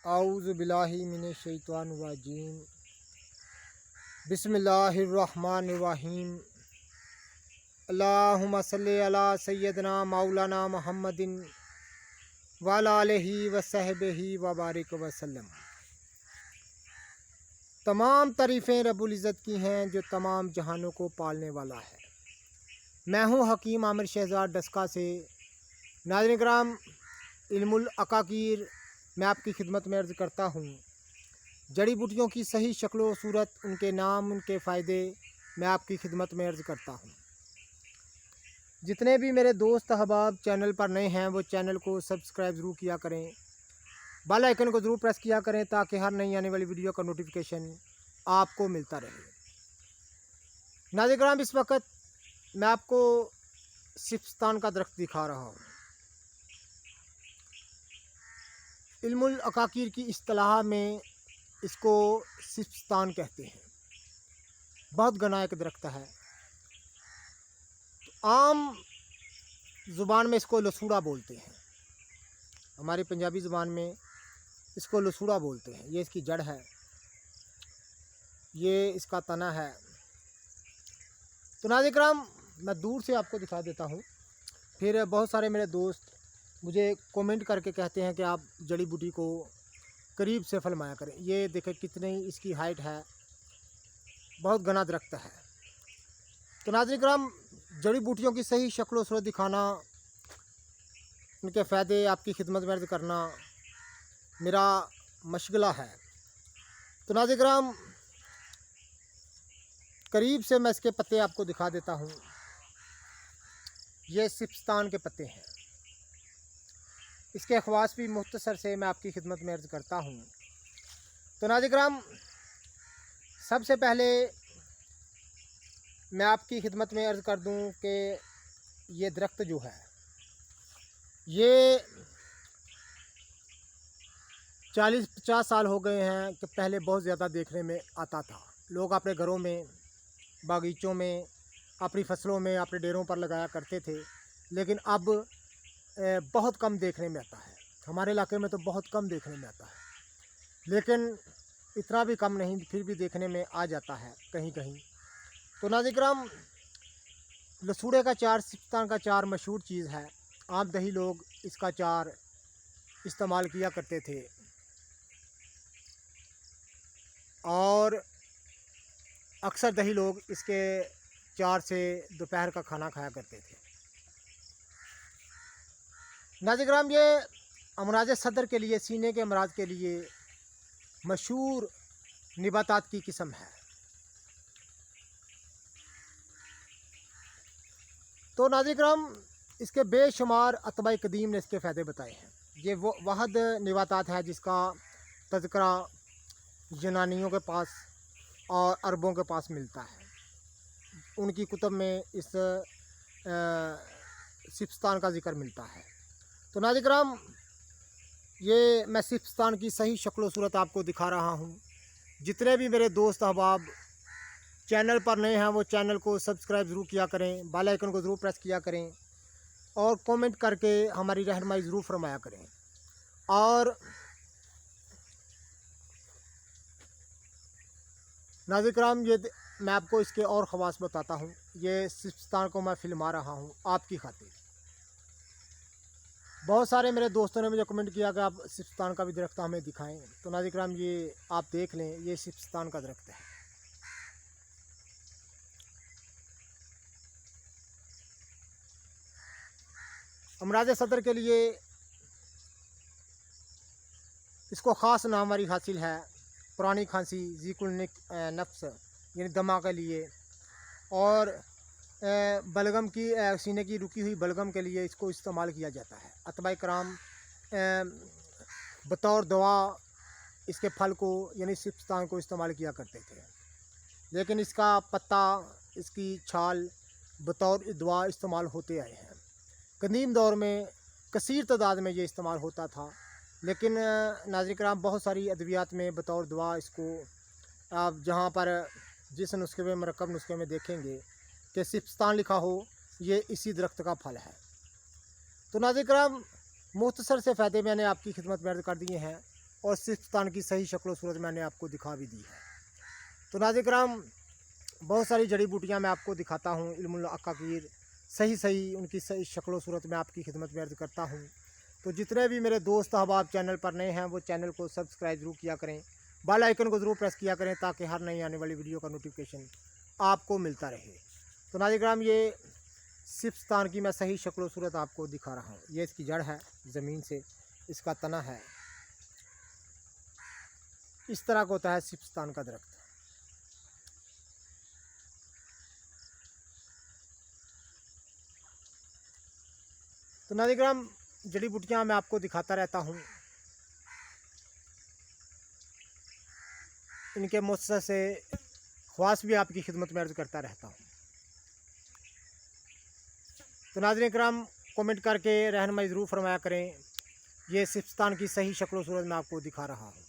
आऊज़ु बिल्लाहि मिनश्शैतानिर्रजीम। बिस्मिल्लाहिर्रहमानिर्रहीम। अल्लाहुम्मा सल्लि अला सय्यदना मौलाना मुहम्मदिन व अला आलिहि व सहबिही व बारिक वसल्लम। तमाम तारीफ़ें रब्बुल इज़्ज़त की हैं जो तमाम जहानों को पालने वाला है। मैं हूँ हकीम आमिर शहज़ाद डस्का से। नाज़रीन किराम, इल्मुल अकाकीर मैं आपकी खिदमत में अर्ज़ करता हूँ। जड़ी बूटियों की सही शक्ल सूरत, उनके नाम, उनके फ़ायदे मैं आपकी खिदमत में अर्ज़ करता हूँ। जितने भी मेरे दोस्त अहबाब चैनल पर नए हैं वो चैनल को सब्सक्राइब ज़रूर किया करें, बेल आइकन को ज़रूर प्रेस किया करें ताकि हर नई आने वाली वीडियो का नोटिफिकेशन आपको मिलता रहे। नाज़रीन किराम, इस वक्त मैं आपको सिप्स्तान का दरख्त दिखा रहा हूँ। इल्मुल अकाकीर की इस्तिलाह में इसको सिप्स्तान कहते हैं। बहुत घना एक दरख्त है। तो आम ज़ुबान में इसको लसूड़ा बोलते हैं, हमारी पंजाबी ज़ुबान में इसको लसूड़ा बोलते हैं। ये इसकी जड़ है, ये इसका तना है। तो नाज़रीन किराम, मैं दूर से आपको दिखा देता हूँ। फिर बहुत सारे मेरे दोस्त मुझे कमेंट करके कहते हैं कि आप जड़ी बूटी को करीब से फरमाया करें। ये देखें कितनी इसकी हाइट है, बहुत घना दरख्त है। तो नाज़रीन किराम, जड़ी बूटियों की सही शक्ल सूरत दिखाना, उनके फ़ायदे आपकी खिदमत में अर्ज़ करना मेरा मशगला है। तो नाज़रीन किराम, करीब से मैं इसके पत्ते आपको दिखा देता हूँ। ये सिप्स्तान के पत्ते हैं। इसके अखवास भी मुख्तसर से मैं आपकी खिदमत में अर्ज़ करता हूँ। तो नाज़रीन किराम, सबसे पहले मैं आपकी खिदमत में अर्ज़ कर दूँ कि ये दरख्त जो है ये 40-50 साल हो गए हैं कि पहले बहुत ज़्यादा देखने में आता था। लोग अपने घरों में, बागीचों में, अपनी फसलों में, अपने डेरों पर लगाया करते थे, लेकिन अब बहुत कम देखने में आता है। हमारे इलाके में तो बहुत कम देखने में आता है, लेकिन इतना भी कम नहीं, फिर भी देखने में आ जाता है कहीं कहीं। तो नाज़रीन किराम, लसूड़े का चार सिप्स्तान का चार मशहूर चीज़ है। आम दही लोग इसका चार इस्तेमाल किया करते थे और अक्सर दही लोग इसके चार से दोपहर का खाना खाया करते थे। नाज़रीन किराम, ये अमराज सदर के लिए, सीने के अमराज के लिए मशहूर निबातात की किस्म है। तो नाज़रीन किराम, इसके बेशुमार अतबाए कदीम ने इसके फ़ायदे बताए हैं। ये वो वाहद निबातात है जिसका तज़किरा यूनानियों के पास और अरबों के पास मिलता है। उनकी कुतुब में इस सिप्स्तान का ज़िक्र मिलता है। तो नाज़रीन किराम, ये मैं सिप्स्तान की सही शक्ल सूरत आपको दिखा रहा हूँ। जितने भी मेरे दोस्त अहबाब चैनल पर नए हैं वो चैनल को सब्सक्राइब ज़रूर किया करें, बेल आइकन को ज़रूर प्रेस किया करें और कमेंट करके हमारी रहनुमाई ज़रूर फरमाया करें। और नाज़रीन किराम, ये मैं आपको इसके और ख़वास बताता हूँ। ये सिप्स्तान को मैं फिल्मा रहा हूँ आपकी खातिर। बहुत सारे मेरे दोस्तों ने मुझे कमेंट किया कि आप सिप्स्तान का भी दरख्त हमें दिखाएं। तो नाज़रीन किराम, ये आप देख लें, ये सिप्स्तान का दरख्त है। अमराज सदर के लिए इसको ख़ास नामवारी हासिल है। पुरानी खांसी, ज़ीकुल नफ्स यानी दमा के लिए, और बलगम की, सीने की रुकी हुई बलगम के लिए इसको इस्तेमाल किया जाता है। अतबाए कराम बतौर दवा इसके फल को यानी सिप्स्तान को इस्तेमाल किया करते थे, लेकिन इसका पत्ता, इसकी छाल बतौर दवा इस्तेमाल होते आए हैं। कदीम दौर में कसीर तादाद में ये इस्तेमाल होता था, लेकिन नाज़रीन किराम, बहुत सारी अद्वियात में बतौर दवा इसको आप जहाँ पर जिस नुस्खे में, मरकब नुस्खे में देखेंगे कि सिप्स्तान लिखा हो, ये इसी दरख्त का फल है। तो नाज़रीन किराम, मुख्तसर से फ़ायदे मैंने आपकी खिदमत में अर्ज़ कर दिए हैं। और सिस्तान की सही शक्ल सूरत मैंने आपको दिखा भी दी है। तो नाज़रीन किराम, बहुत सारी जड़ी बूटियाँ मैं आपको दिखाता हूँ, इल्मुल अकाकीर सही उनकी सही शक्ल सूरत में आपकी खिदमत में अर्ज़ करता हूँ। तो जितने भी मेरे दोस्त अहबाब चैनल पर नए हैं वो चैनल को सब्सक्राइब ज़रूर किया करें, बेल आइकन को ज़रूर प्रेस किया करें ताकि हर नई आने वाली वीडियो का नोटिफिकेशन आपको मिलता रहे। तो नाज़रीन किराम, ये सिस्तान की मैं सही शक्ल सूरत आपको दिखा रहा हूँ। ये इसकी जड़ है, ज़मीन से इसका तना है, इस तरह का होता है सिस्तान का दरख्त। तो नाज़रीन किराम, जड़ी बूटियाँ मैं आपको दिखाता रहता हूँ, इनके मुस्से से ख्वास भी आपकी खिदमत में अर्ज़ करता रहता हूँ। तो नाज़रीन किराम, कमेंट करके रहनुमाई ज़रूर फरमाया करें। ये सिस्तान की सही शक्ल सूरत मैं आपको दिखा रहा हूँ।